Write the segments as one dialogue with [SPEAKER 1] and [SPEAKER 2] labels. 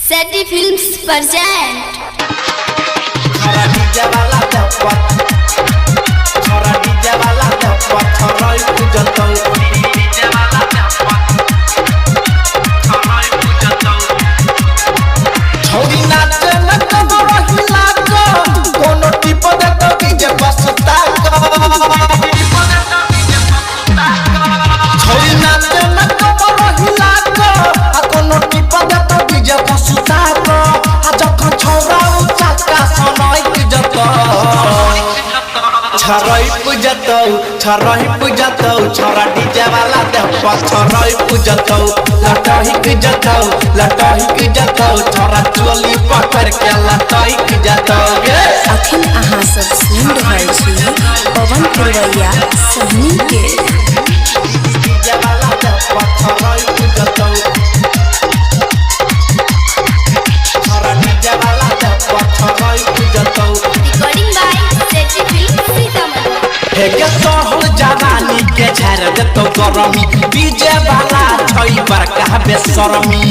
[SPEAKER 1] सेटी films present
[SPEAKER 2] छोरा DJ वाला धपत छोरा डीजे वाला धपत छोराई पूजतौ डीजे वाला धपत छोराई पूजतौ छोरी नाचे न कमर हिला को कोनो टिप दे तो डीजे बसता को छोरी नाचे न कमर हिला को आ कोनो टिप दे तो डीजे बसता को आ जखन छोरा उचाका सनई पूजतौ छोराई पूजतौ छोरा डीजे वाला धपत छोराई पूजतौ लटही जतौ छोरा चोली पकड़ के लटही जतौ
[SPEAKER 3] अखिल अहाँ सब सुन रहल छी पवन पुरवैया सहनी के
[SPEAKER 2] डीजे वाला धपत छोराई पूजतौ छोरा डीजे वाला धपत छोराई पूजतौ
[SPEAKER 1] रिकॉर्डिंग बाय सेटी फिल्म्स सीतामढ़ी
[SPEAKER 2] हे के सहल जवानी के झाड़ देतौ गरमी डीजे वाला छई बड़का बेशरमी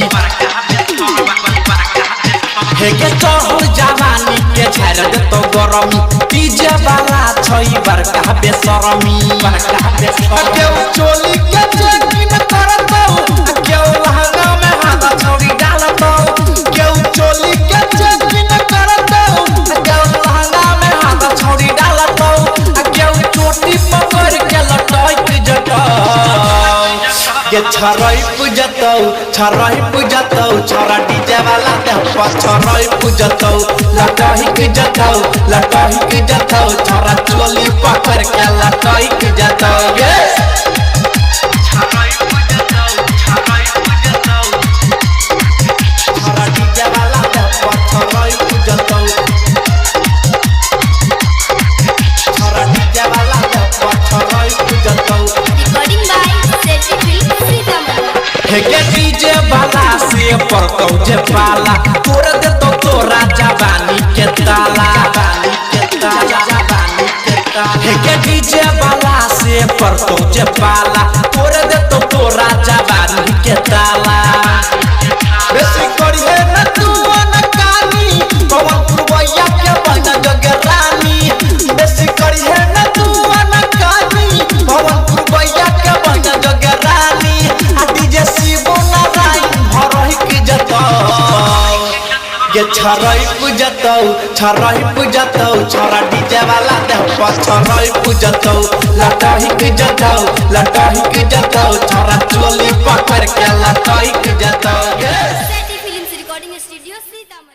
[SPEAKER 2] हे के सहल जवानी के झाड़ देतौ गरमी डीजे वाला छई बड़का बेशरमी केउ चोली के चेकिन करतौ केउ लहंगा में हाथ छौरी डालतौ केउ चोली के चेकिन करतौ केउ लहंगा में हाथ छौरी डालतौ केउ चोटी पकड़ के लटक जतौ के छोराई पूजतौ छोरा डीजे वाला धपत छोराई पूजतौ लटही जतौ छोरा चोली पकड़ के लटही जतौ छोराई पूजतौ छोरा डीजे वाला धपत छोराई पूजतौ छोरा डीजे वाला धपत छोराई पूजतौ
[SPEAKER 1] रिकॉर्डिंग बाय सेटी फिल्म्स सीतामढ़ी
[SPEAKER 2] हे के डीजे वाला से परतौ जे पाला तोड़ देतौ तोरा जवानी के ताला हे के डीजे वाला से परतौ जे पाला तोड़ देतौ तोरा जवानी के ताला बेसी करिए न तू न कानी पवन पुरवैया के बन जगरानी बेसी करिए न तू न कानी पवन पुरवैया के बन जगरानी आ डीजे शिव नारायण भरही जतौ के छोराई पूजतौ छोरा डीजे वाला धपत छोराई पूजतौ लटही जतौ छोरा चोली पकड़ के लटही जतौ
[SPEAKER 1] सेटी फिल्म्स रिकॉर्डिंग स्टूडियो सीतामढ़ी।